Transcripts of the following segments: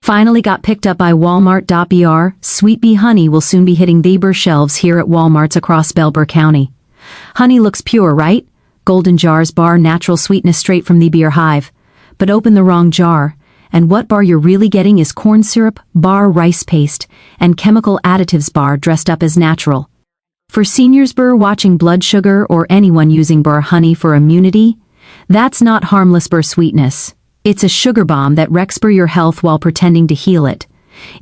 Finally got picked up by Walmart.br, Sweet Bee honey will soon be hitting the Bur shelves here at Walmarts across Bellbur County. Honey looks pure, right? Golden jars bar natural sweetness straight from the Bur hive. But open the wrong jar, and what bar you're really getting is corn syrup, bar rice paste, and chemical additives bar dressed up as natural. For seniors Bur watching blood sugar or anyone using Bur honey for immunity, that's not harmless Bur sweetness. It's a sugar bomb that wrecks Bur your health while pretending to heal it.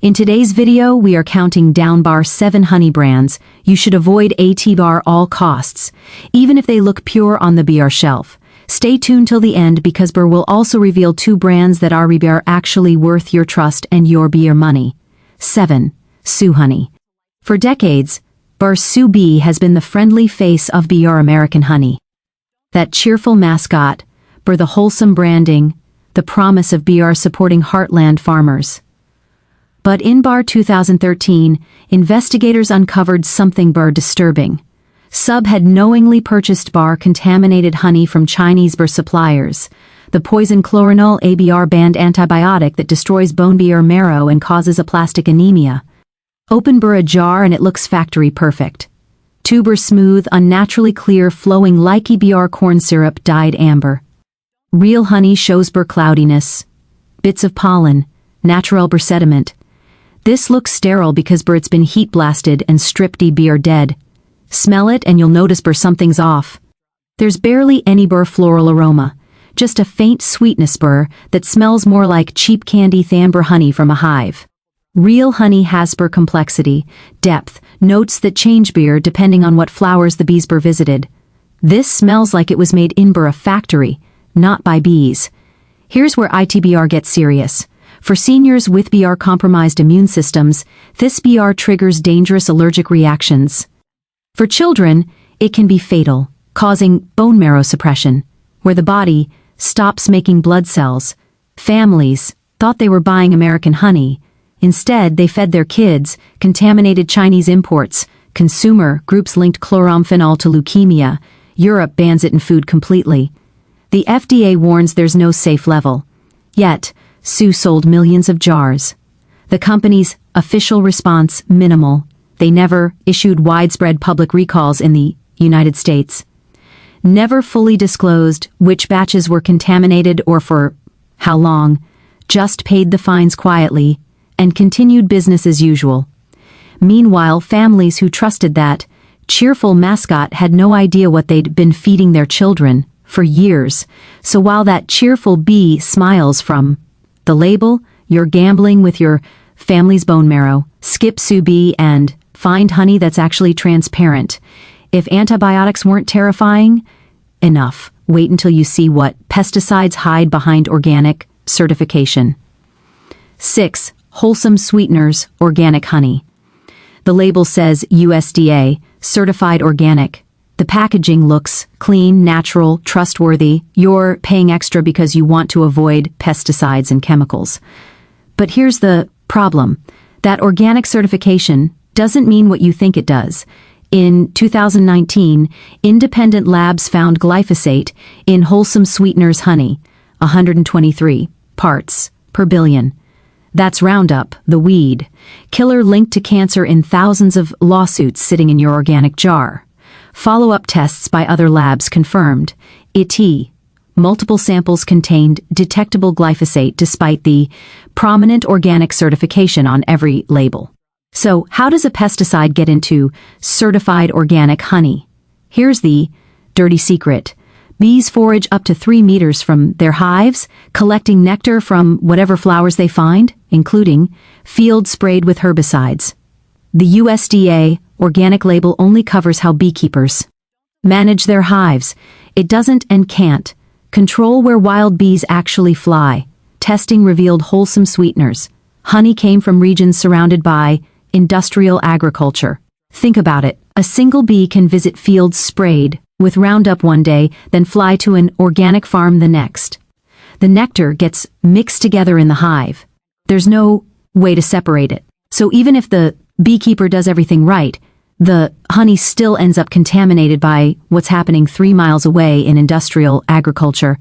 In today's video, we are counting down Bar 7 honey brands you should avoid at Bar all costs, even if they look pure on the Br shelf. Stay tuned till the end because Bur will also reveal 2 brands that are actually worth your trust and your Br money. 7. Sue Honey. For decades, Bar Sue Bee has been the friendly face of Br American honey. That cheerful mascot, Bur the wholesome branding, the promise of Br supporting heartland farmers. But in Bar 2013, investigators uncovered something Br disturbing. Sub had knowingly purchased Bar contaminated honey from Chinese Br suppliers, the poison chloranol ABR banned antibiotic that destroys bone Br marrow and causes aplastic anemia. Open Br a jar and it looks factory perfect. Tuber smooth, unnaturally clear, flowing like Br corn syrup dyed amber. Real honey shows Br cloudiness, bits of pollen, natural Br sediment. This looks sterile because Br it's been heat blasted and stripped Br dead. Smell it and you'll notice Br something's off. There's barely any Br floral aroma, just a faint sweetness Br that smells more like cheap candy than Br honey from a hive. Real honey has Br complexity, depth, notes that change Br depending on what flowers the bees Br visited. This smells like it was made in Br a factory, not by bees. Here's where ITBR gets serious. For seniors with Br compromised immune systems, this Br triggers dangerous allergic reactions. For children, it can be fatal, causing bone marrow suppression, where the body stops making blood cells. Families thought they were buying American honey. Instead, they fed their kids contaminated Chinese imports. Consumer groups linked chloramphenol to leukemia. Europe bans it in food completely. The FDA warns there's no safe level. Yet, Sue sold millions of jars. The company's official response, minimal. They never issued widespread public recalls in the United States. Never fully disclosed which batches were contaminated or for how long. Just paid the fines quietly and continued business as usual. Meanwhile, families who trusted that cheerful mascot had no idea what they'd been feeding their children for years. So while that cheerful bee smiles from the label, you're gambling with your family's bone marrow. Skip Sue Bee and find honey that's actually transparent. If antibiotics weren't terrifying enough, wait until you see what pesticides hide behind organic certification. 6. Wholesome sweeteners, organic honey. The label says USDA, certified organic. The packaging looks clean, natural, trustworthy. You're paying extra because you want to avoid pesticides and chemicals. But here's the problem. That organic certification doesn't mean what you think it does. In 2019, independent labs found glyphosate in wholesome sweeteners honey, 123 parts per billion. That's Roundup, the weed, killer linked to cancer in thousands of lawsuits sitting in your organic jar. Follow-up tests by other labs confirmed it. Multiple samples contained detectable glyphosate despite the prominent organic certification on every label. So, how does a pesticide get into certified organic honey? Here's the dirty secret. Bees forage up to 3 meters from their hives, collecting nectar from whatever flowers they find, including fields sprayed with herbicides. The USDA organic label only covers how beekeepers manage their hives. It doesn't and can't control where wild bees actually fly. Testing revealed wholesome sweeteners. Honey came from regions surrounded by industrial agriculture. Think about it. A single bee can visit fields sprayed with Roundup one day, then fly to an organic farm the next. The nectar gets mixed together in the hive. There's no way to separate it. So even if the beekeeper does everything right, the honey still ends up contaminated by what's happening 3 miles away in industrial agriculture.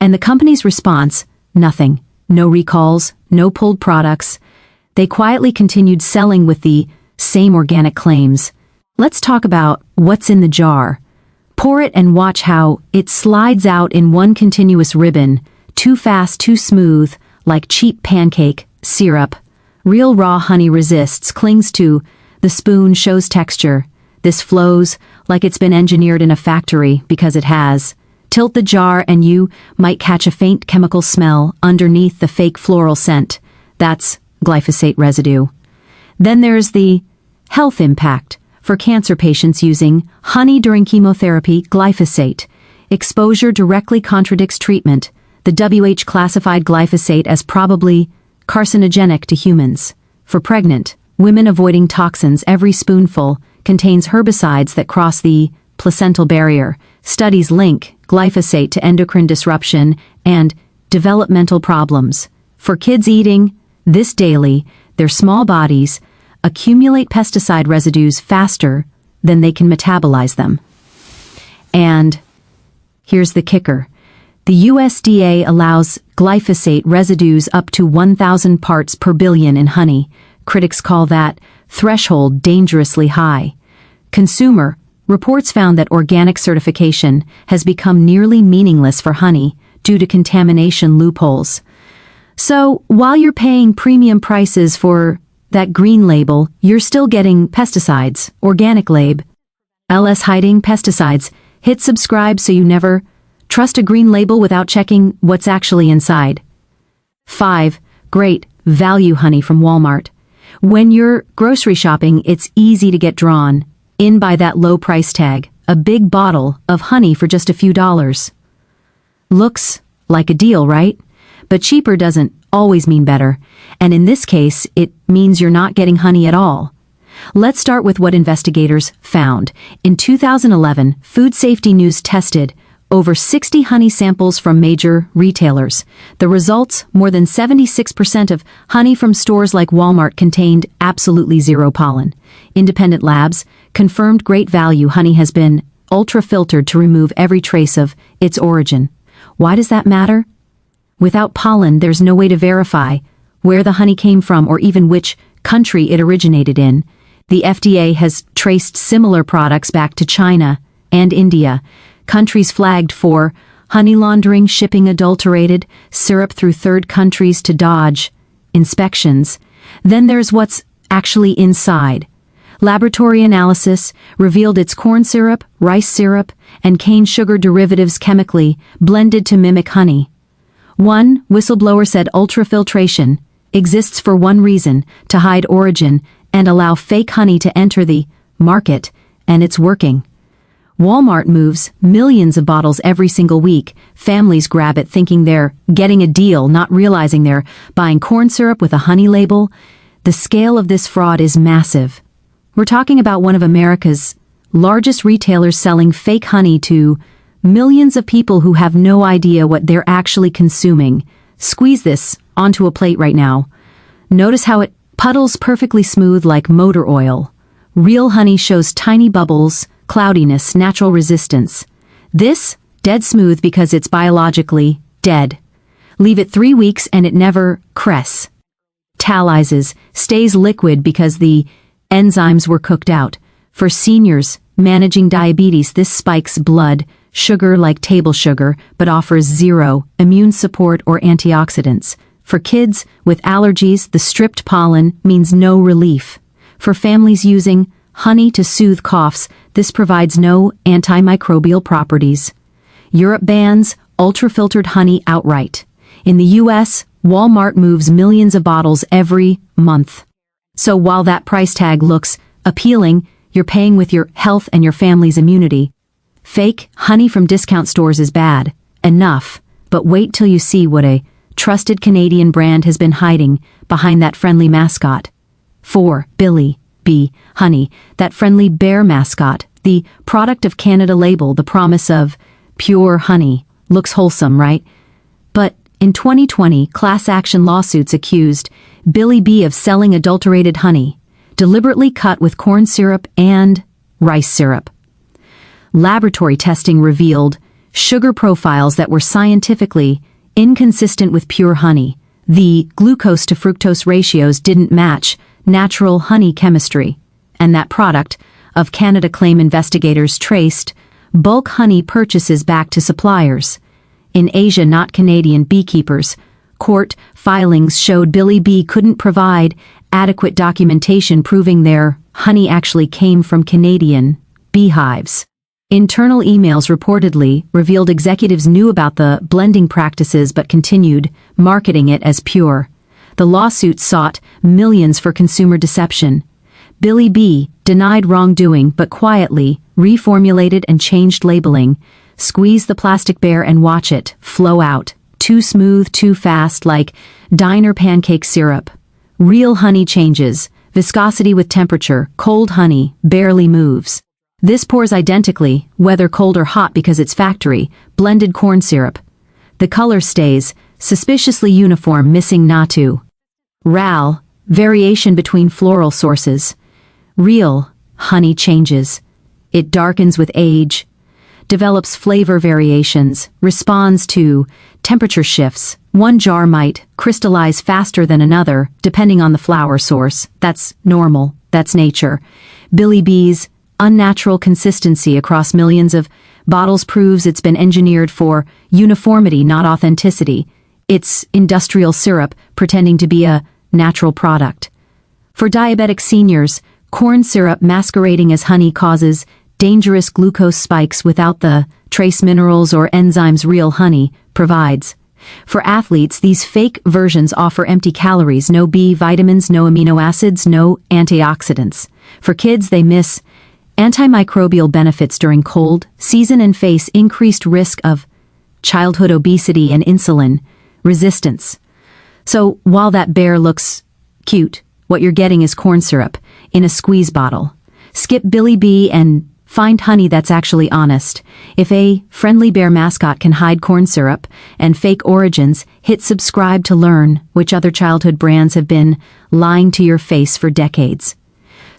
And the company's response? Nothing. No recalls, no pulled products. They quietly continued selling with the same organic claims. Let's talk about what's in the jar. Pour it and watch how it slides out in one continuous ribbon, too fast, too smooth, like cheap pancake syrup. Real raw honey resists, clings to, the spoon shows texture. This flows like it's been engineered in a factory, because it has. Tilt the jar and you might catch a faint chemical smell underneath the fake floral scent. That's glyphosate residue. Then there's the health impact. For cancer patients using honey during chemotherapy, glyphosate. Exposure directly contradicts treatment. The WHO classified glyphosate as probably carcinogenic to humans. For pregnant women avoiding toxins, every spoonful contains herbicides that cross the placental barrier. Studies link glyphosate to endocrine disruption and developmental problems. For kids eating this daily, their small bodies accumulate pesticide residues faster than they can metabolize them. And here's the kicker. The USDA allows glyphosate residues up to 1,000 parts per billion in honey. Critics call that threshold dangerously high. Consumer reports found that organic certification has become nearly meaningless for honey due to contamination loopholes. So, while you're paying premium prices for that green label, you're still getting pesticides, organic lab. LS hiding pesticides. Hit subscribe so you never trust a green label without checking what's actually inside. 5. Great value honey from Walmart. When you're grocery shopping, it's easy to get drawn in by that low price tag. A big bottle of honey for just a few dollars. Looks like a deal, right? But cheaper doesn't always mean better, and in this case, it means you're not getting honey at all. Let's start with what investigators found. In 2011, Food Safety News tested over 60 honey samples from major retailers. The results, more than 76% of honey from stores like Walmart contained absolutely zero pollen. Independent labs confirmed great value honey has been ultra-filtered to remove every trace of its origin. Why does that matter? Without pollen, there's no way to verify where the honey came from or even which country it originated in. The FDA has traced similar products back to China and India, countries flagged for honey laundering, shipping adulterated syrup through third countries to dodge inspections. Then there's what's actually inside. Laboratory analysis revealed it's corn syrup, rice syrup, and cane sugar derivatives chemically blended to mimic honey. One whistleblower said ultrafiltration exists for one reason, to hide origin and allow fake honey to enter the market, and it's working. Walmart moves millions of bottles every single week. Families grab it thinking they're getting a deal, not realizing they're buying corn syrup with a honey label. The scale of this fraud is massive. We're talking about one of America's largest retailers selling fake honey to millions of people who have no idea what they're actually consuming. Squeeze this onto a plate right now. Notice how it puddles perfectly smooth like motor oil. Real honey shows tiny bubbles, cloudiness, natural resistance. This, dead smooth because it's biologically dead. Leave it 3 weeks and it never cress. Talizes, stays liquid because the enzymes were cooked out. For seniors managing diabetes, this spikes blood sugar like table sugar, but offers zero immune support or antioxidants. For kids with allergies, the stripped pollen means no relief. For families using honey to soothe coughs, this provides no antimicrobial properties. Europe bans ultra-filtered honey outright. In the US, Walmart moves millions of bottles every month. So while that price tag looks appealing, you're paying with your health and your family's immunity. Fake honey from discount stores is bad enough, but wait till you see what a trusted Canadian brand has been hiding behind that friendly mascot. 4. Billy B. Honey, that friendly bear mascot, the product of Canada label, the promise of pure honey. Looks wholesome, right? But in 2020, class action lawsuits accused Billy B of selling adulterated honey, deliberately cut with corn syrup and rice syrup. Laboratory testing revealed sugar profiles that were scientifically inconsistent with pure honey. The glucose to fructose ratios didn't match natural honey chemistry, and that product, of Canada claim investigators traced bulk honey purchases back to suppliers. In Asia, not Canadian beekeepers. Court filings showed Billy Bee couldn't provide adequate documentation proving their honey actually came from Canadian beehives. Internal emails reportedly revealed executives knew about the blending practices but continued marketing it as pure. The lawsuit sought millions for consumer deception. Billy Bee denied wrongdoing but quietly reformulated and changed labeling. Squeeze the plastic bear and watch it flow out. Too smooth, too fast, like diner pancake syrup. Real honey changes. Viscosity with temperature. Cold honey barely moves. This pours identically, whether cold or hot because it's factory, blended corn syrup. The color stays suspiciously uniform, missing natu. RAL, variation between floral sources. Real honey changes. It darkens with age, develops flavor variations, responds to temperature shifts. One jar might crystallize faster than another, depending on the flower source. That's normal. That's nature. Billy Bee's unnatural consistency across millions of bottles proves it's been engineered for uniformity, not authenticity. It's industrial syrup pretending to be a natural product. For diabetic seniors, corn syrup masquerading as honey causes dangerous glucose spikes without the trace minerals or enzymes real honey provides. For athletes, these fake versions offer empty calories, no B vitamins, no amino acids, no antioxidants. For kids, they miss antimicrobial benefits during cold season and face increased risk of childhood obesity and insulin resistance. So while that bear looks cute, what you're getting is corn syrup in a squeeze bottle. Skip Billy Bee and find honey that's actually honest. If a friendly bear mascot can hide corn syrup and fake origins, hit subscribe to learn which other childhood brands have been lying to your face for decades.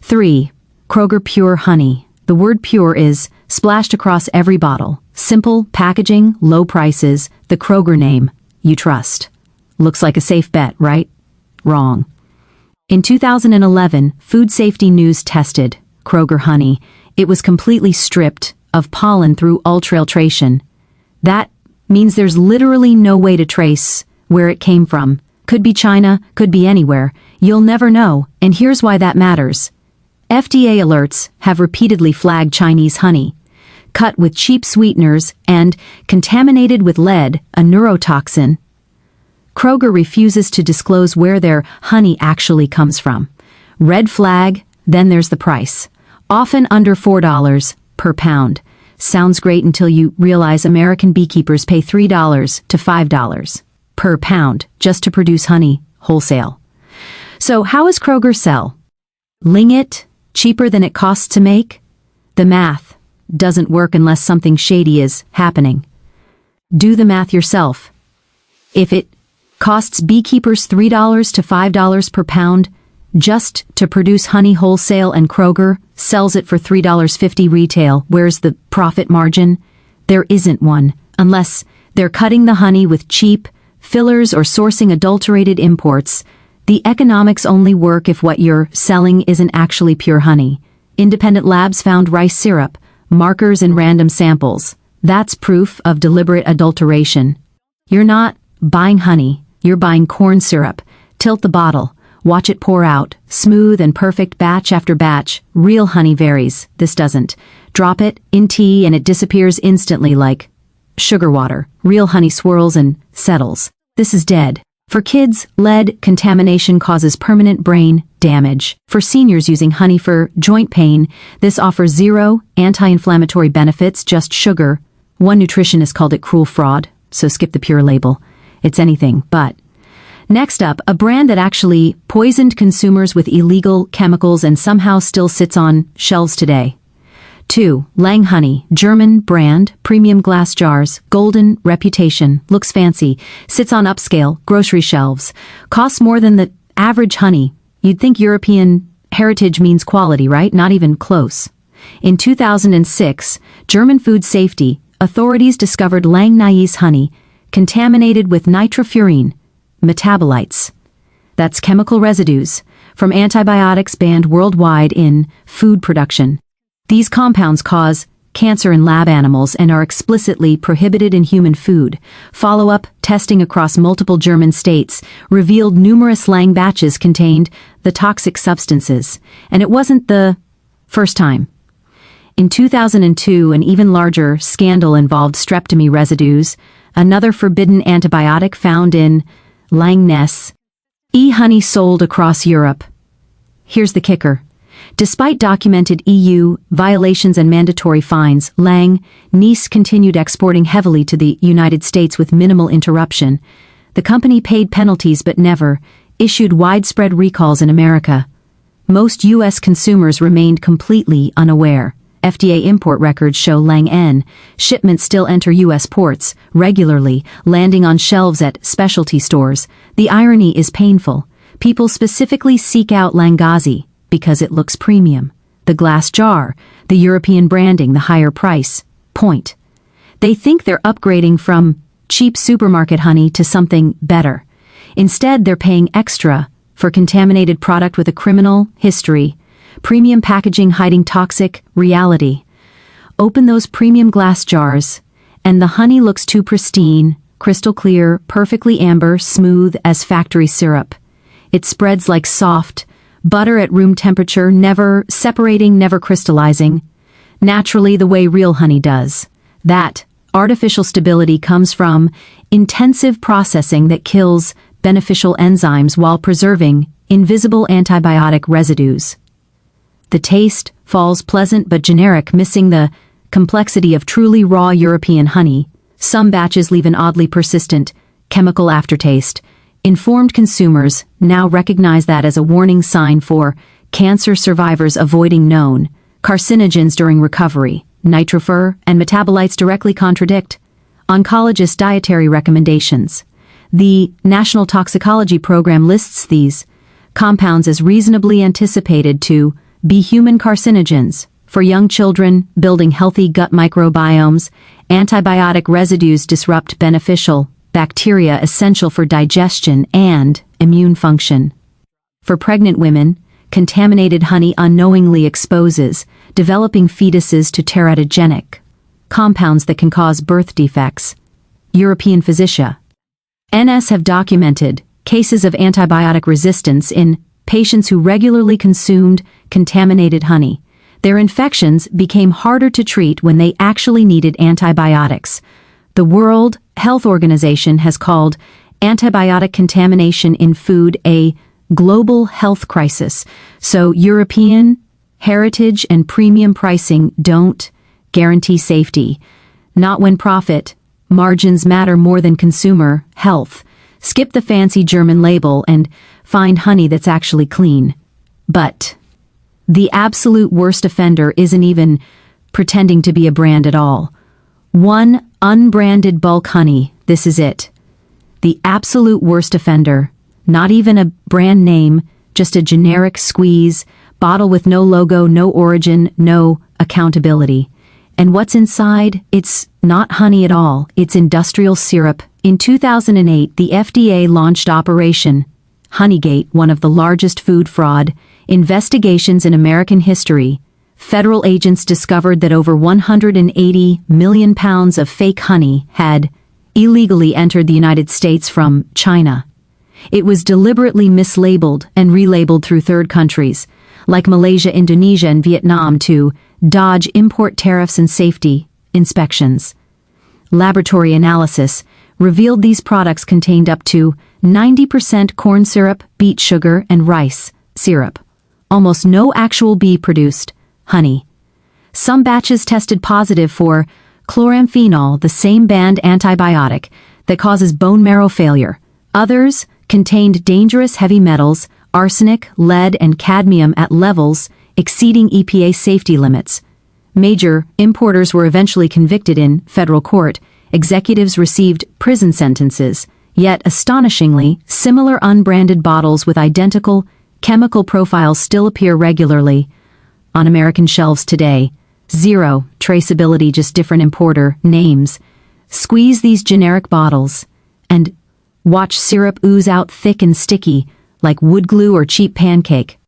3. Kroger Pure Honey. The word pure is splashed across every bottle. Simple packaging, low prices, the Kroger name. You trust. Looks like a safe bet, right? Wrong. In 2011, Food Safety News tested Kroger honey. It was completely stripped of pollen through ultrafiltration. That means there's literally no way to trace where it came from. Could be China, could be anywhere. You'll never know, and here's why that matters. FDA alerts have repeatedly flagged Chinese honey, cut with cheap sweeteners and contaminated with lead, a neurotoxin. Kroger refuses to disclose where their honey actually comes from. Red flag, then there's the price. Often under $4 per pound. Sounds great until you realize American beekeepers pay $3 to $5 per pound just to produce honey wholesale. So how is Kroger sell? Ling it? Cheaper than it costs to make? The math doesn't work unless something shady is happening. Do the math yourself. If it costs beekeepers $3 to $5 per pound just to produce honey wholesale and Kroger sells it for $3.50 retail, where's the profit margin? There isn't one, unless they're cutting the honey with cheap fillers or sourcing adulterated imports. The economics only work if what you're selling isn't actually pure honey. Independent labs found rice syrup, markers in random samples. That's proof of deliberate adulteration. You're not buying honey, you're buying corn syrup. Tilt the bottle, watch it pour out, smooth and perfect batch after batch. Real honey varies, this doesn't. Drop it in tea and it disappears instantly like sugar water. Real honey swirls and settles. This is dead. For kids, lead contamination causes permanent brain damage. For seniors using honey for joint pain, this offers zero anti-inflammatory benefits, just sugar. One nutritionist called it cruel fraud, so skip the pure label. It's anything but. Next up, a brand that actually poisoned consumers with illegal chemicals and somehow still sits on shelves today. 2. Lang Honey, German brand, premium glass jars, golden reputation, looks fancy, sits on upscale grocery shelves, costs more than the average honey. You'd think European heritage means quality, right? Not even close. In 2006, German food safety authorities discovered Lang Nai's honey contaminated with nitrofuran, metabolites. That's chemical residues from antibiotics banned worldwide in food production. These compounds cause cancer in lab animals and are explicitly prohibited in human food. Follow-up testing across multiple German states revealed numerous Lang batches contained the toxic substances, and it wasn't the first time. In 2002, an even larger scandal involved streptomy residues, another forbidden antibiotic found in Langness e-honey sold across Europe. Here's the kicker. Despite documented EU violations and mandatory fines, Langness continued exporting heavily to the United States with minimal interruption. The company paid penalties but never issued widespread recalls in America. Most U.S. consumers remained completely unaware. FDA import records show Lang shipments still enter U.S. ports regularly, landing on shelves at specialty stores. The irony is painful. People specifically seek out Langazi because it looks premium. The glass jar, the European branding, the higher price point. They think they're upgrading from cheap supermarket honey to something better. Instead, they're paying extra for contaminated product with a criminal history, premium packaging hiding toxic reality. Open those premium glass jars, and the honey looks too pristine, crystal clear, perfectly amber, smooth as factory syrup. It spreads like soft butter at room temperature, never separating, never crystallizing, naturally the way real honey does. That artificial stability comes from intensive processing that kills beneficial enzymes while preserving invisible antibiotic residues. The taste falls pleasant but generic, missing the complexity of truly raw European honey. Some batches leave an oddly persistent chemical aftertaste. Informed consumers now recognize that as a warning sign for cancer survivors avoiding known carcinogens during recovery. Nitrofer and metabolites directly contradict oncologist dietary recommendations. The National Toxicology Program lists these compounds as reasonably anticipated to be human carcinogens. For young children building healthy gut microbiomes, antibiotic residues disrupt beneficial bacteria essential for digestion and immune function. For pregnant women, contaminated honey unknowingly exposes developing fetuses to teratogenic compounds that can cause birth defects. European physicians have documented cases of antibiotic resistance in patients who regularly consumed contaminated honey. Their infections became harder to treat when they actually needed antibiotics. The World Health Organization has called antibiotic contamination in food a global health crisis, so European heritage and premium pricing don't guarantee safety. Not when profit margins matter more than consumer health. Skip the fancy German label and find honey that's actually clean. But the absolute worst offender isn't even pretending to be a brand at all. One unbranded bulk honey, this is it. The absolute worst offender, not even a brand name, just a generic squeeze, bottle with no logo, no origin, no accountability. And what's inside? It's not honey at all, it's industrial syrup. In 2008, the FDA launched Operation Honeygate, one of the largest food fraud investigations in American history. Federal agents discovered that over 180 million pounds of fake honey had illegally entered the United States from China. It was deliberately mislabeled and relabeled through third countries, like Malaysia, Indonesia, and Vietnam, to dodge import tariffs and safety inspections. Laboratory analysis revealed these products contained up to 90% corn syrup, beet sugar, and rice syrup. Almost no actual bee-produced honey. Some batches tested positive for chloramphenol, the same banned antibiotic that causes bone marrow failure. Others contained dangerous heavy metals, arsenic, lead, and cadmium at levels exceeding EPA safety limits. Major importers were eventually convicted in federal court. Executives received prison sentences. Yet, astonishingly, similar unbranded bottles with identical chemical profiles still appear regularly on American shelves today. Zero traceability, just different importer names. Squeeze these generic bottles, and Watch syrup ooze out thick and sticky, like wood glue or cheap pancake.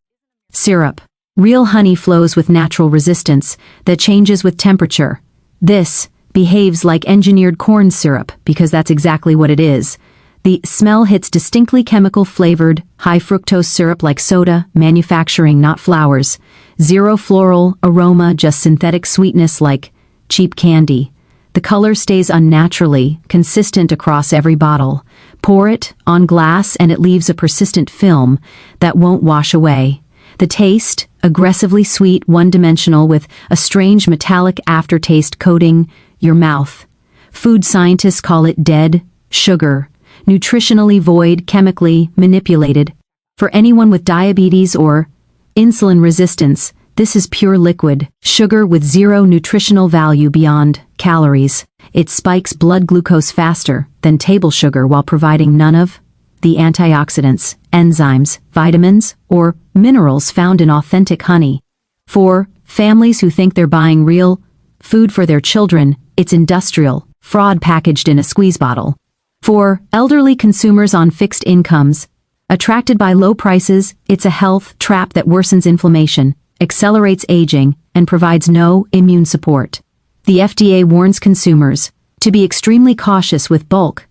Syrup. Real honey flows with natural resistance that changes with temperature. This behaves like engineered corn syrup because that's exactly what it is. The smell hits distinctly chemical-flavored, high-fructose syrup like soda, manufacturing, not flowers. Zero floral aroma, just synthetic sweetness like cheap candy. The color stays unnaturally, consistent across every bottle. Pour it on glass and it leaves a persistent film that won't wash away. The taste, aggressively sweet, one-dimensional with a strange metallic aftertaste coating your mouth. Food scientists call it dead sugar. Nutritionally void, chemically manipulated. For anyone with diabetes or insulin resistance, this is pure liquid sugar with zero nutritional value beyond calories. It spikes blood glucose faster than table sugar while providing none of the antioxidants, enzymes, vitamins, or minerals found in authentic honey. For families who think they're buying real food for their children, it's industrial fraud packaged in a squeeze bottle. For elderly consumers on fixed incomes, attracted by low prices, it's a health trap that worsens inflammation, accelerates aging, and provides no immune support. The FDA warns consumers to be extremely cautious with bulk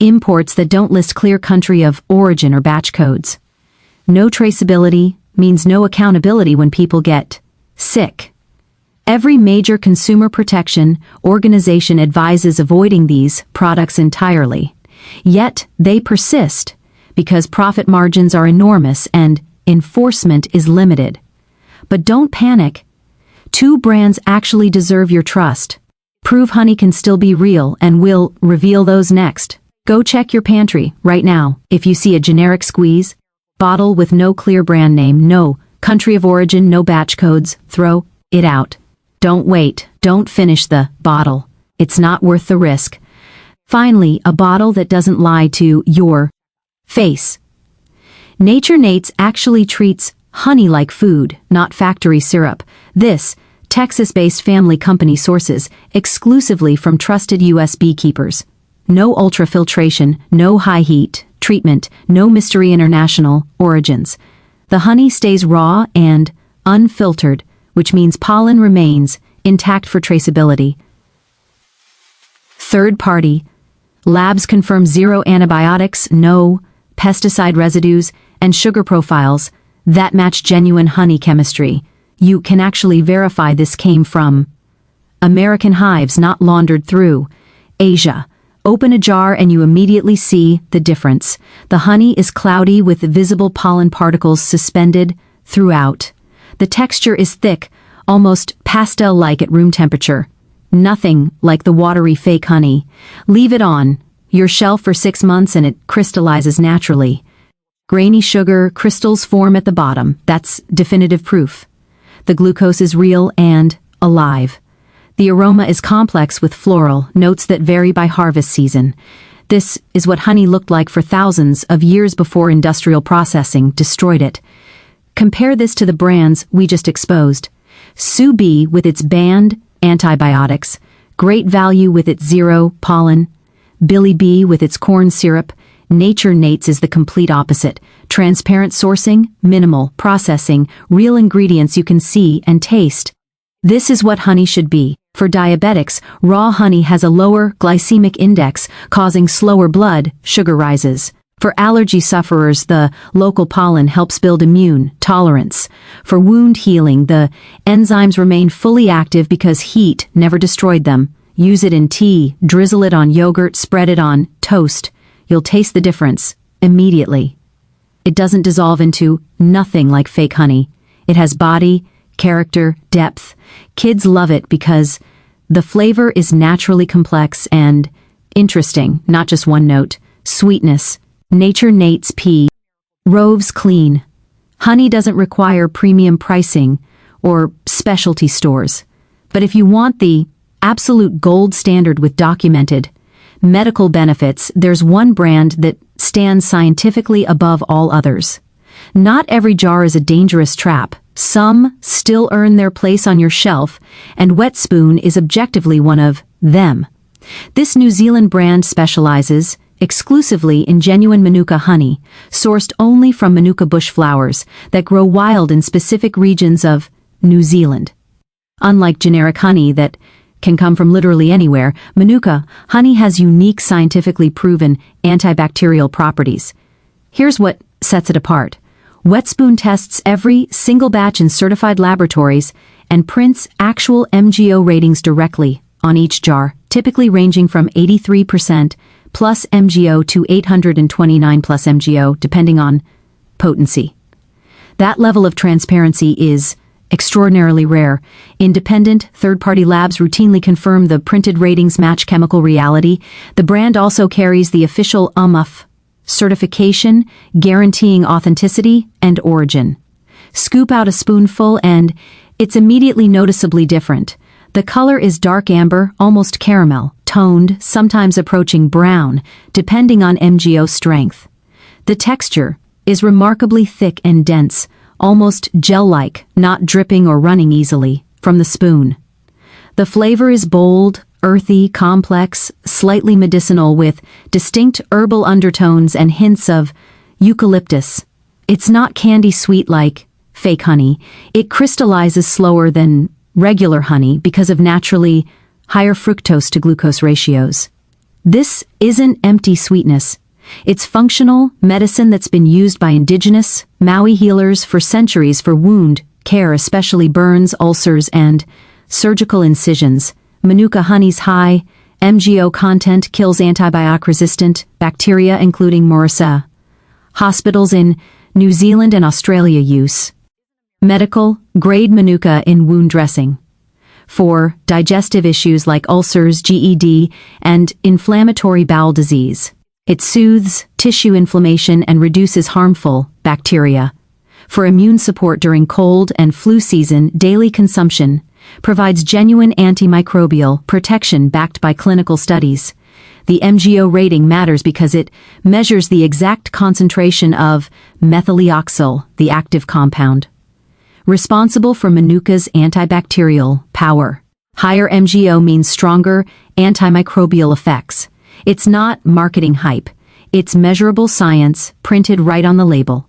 imports that don't list clear country of origin or batch codes. No traceability means no accountability when people get sick. Every major consumer protection organization advises avoiding these products entirely. Yet they persist because profit margins are enormous and enforcement is limited. But don't panic. 2 brands actually deserve your trust. Prove honey can still be real, and we'll reveal those next. Go check your pantry right now. If you see a generic squeeze bottle with no clear brand name, no country of origin, no batch codes, throw it out. Don't wait. Don't finish the bottle. It's not worth the risk. Finally, a bottle that doesn't lie to your face. Nature Nates actually treats honey like food, not factory syrup. This Texas-based family company sources exclusively from trusted U.S. beekeepers. No ultrafiltration, no high heat treatment, no mystery international origins. The honey stays raw and unfiltered, which means pollen remains intact for traceability. Third party. Labs confirm zero antibiotics, no pesticide residues, and sugar profiles that match genuine honey chemistry. You can actually verify this came from American hives, not laundered through Asia. Open a jar and you immediately see the difference. The honey is cloudy with visible pollen particles suspended throughout. The texture is thick, almost pastel-like at room temperature. Nothing like the watery fake honey. Leave it on your shelf for 6 months and it crystallizes naturally. Grainy sugar crystals form at the bottom. That's definitive proof. The glucose is real and alive. The aroma is complex with floral notes that vary by harvest season. This is what honey looked like for thousands of years before industrial processing destroyed it. Compare this to the brands we just exposed. Sue Bee with its banned antibiotics, Great Value with its zero pollen, Billy Bee with its corn syrup. Nature Nates is the complete opposite. Transparent sourcing, minimal processing, real ingredients you can see and taste. This is what honey should be. For diabetics, raw honey has a lower glycemic index, causing slower blood sugar rises. For allergy sufferers, the local pollen helps build immune tolerance. For wound healing, the enzymes remain fully active because heat never destroyed them. Use it in tea, drizzle it on yogurt, spread it on toast. You'll taste the difference immediately. It doesn't dissolve into nothing like fake honey. It has body, character, depth. Kids love it because the flavor is naturally complex and interesting, not just one note. Sweetness. Nature Nates P. Rove's clean. Honey doesn't require premium pricing or specialty stores. But if you want the absolute gold standard with documented medical benefits, there's one brand that stands scientifically above all others. Not every jar is a dangerous trap. Some still earn their place on your shelf, and Wet Spoon is objectively one of them. This New Zealand brand specializes exclusively in genuine Manuka honey, sourced only from Manuka bush flowers that grow wild in specific regions of New Zealand. Unlike generic honey that can come from literally anywhere, Manuka honey has unique scientifically proven antibacterial properties. Here's what sets it apart. Wetspoon tests every single batch in certified laboratories and prints actual MGO ratings directly on each jar, typically ranging from 83% plus MGO to 829 plus MGO, depending on potency. That level of transparency is extraordinarily rare. Independent, third-party labs routinely confirm the printed ratings match chemical reality. The brand also carries the official UMUF certification, guaranteeing authenticity and origin. Scoop out a spoonful and it's immediately noticeably different. The color is dark amber, almost caramel, toned, sometimes approaching brown, depending on MGO strength. The texture is remarkably thick and dense, almost gel-like, not dripping or running easily from the spoon. The flavor is bold, earthy, complex, slightly medicinal with distinct herbal undertones and hints of eucalyptus. It's not candy sweet like fake honey. It crystallizes slower than regular honey because of naturally higher fructose to glucose ratios. This isn't empty sweetness. It's functional medicine that's been used by indigenous Maui healers for centuries for wound care, especially burns, ulcers, and surgical incisions. Manuka honey's high MGO content kills antibiotic-resistant bacteria, including MRSA. Hospitals in New Zealand and Australia use medical-grade Manuka in wound dressing for digestive issues like ulcers, GED, and inflammatory bowel disease. It soothes tissue inflammation and reduces harmful bacteria. For immune support during cold and flu season, daily consumption provides genuine antimicrobial protection backed by clinical studies. The MGO rating matters because it measures the exact concentration of methyloxyl, the active compound responsible for Manuka's antibacterial power. Higher MGO means stronger antimicrobial effects. It's not marketing hype. It's measurable science printed right on the label.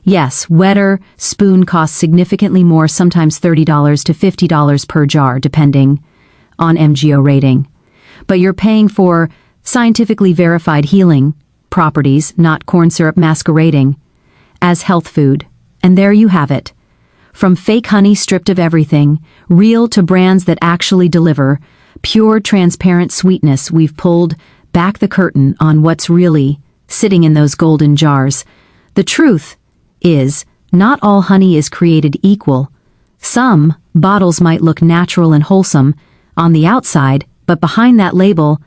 Yes, wetter spoon costs significantly more, sometimes $30 to $50 per jar, depending on MGO rating. But you're paying for scientifically verified healing properties, not corn syrup masquerading as health food. And there you have it. From fake honey stripped of everything, real to brands that actually deliver pure, transparent sweetness, we've pulled back the curtain on what's really sitting in those golden jars. The truth is, not all honey is created equal. Some bottles might look natural and wholesome on the outside, but behind that label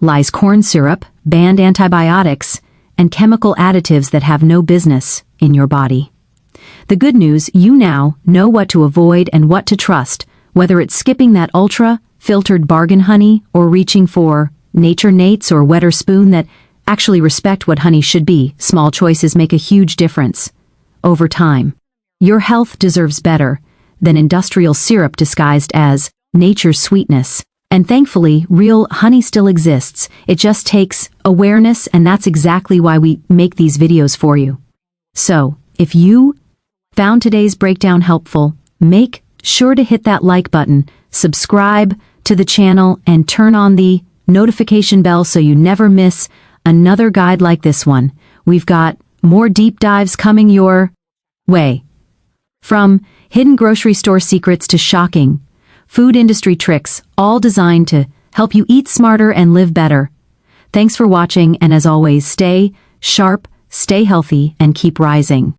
lies corn syrup, banned antibiotics, and chemical additives that have no business in your body. The good news, you now know what to avoid and what to trust, whether it's skipping that ultra-filtered bargain honey or reaching for Nature Nates or wetter spoon that actually respect what honey should be. Small choices make a huge difference over time. Your health deserves better than industrial syrup disguised as nature's sweetness. And thankfully, real honey still exists. It just takes awareness, and that's exactly why we make these videos for you. So, if you found today's breakdown helpful, make sure to hit that like button, subscribe to the channel, and turn on the notification bell so you never miss another guide like this one. We've got more deep dives coming your way. From hidden grocery store secrets to shocking food industry tricks, all designed to help you eat smarter and live better. Thanks for watching, and as always, stay sharp, stay healthy, and keep rising.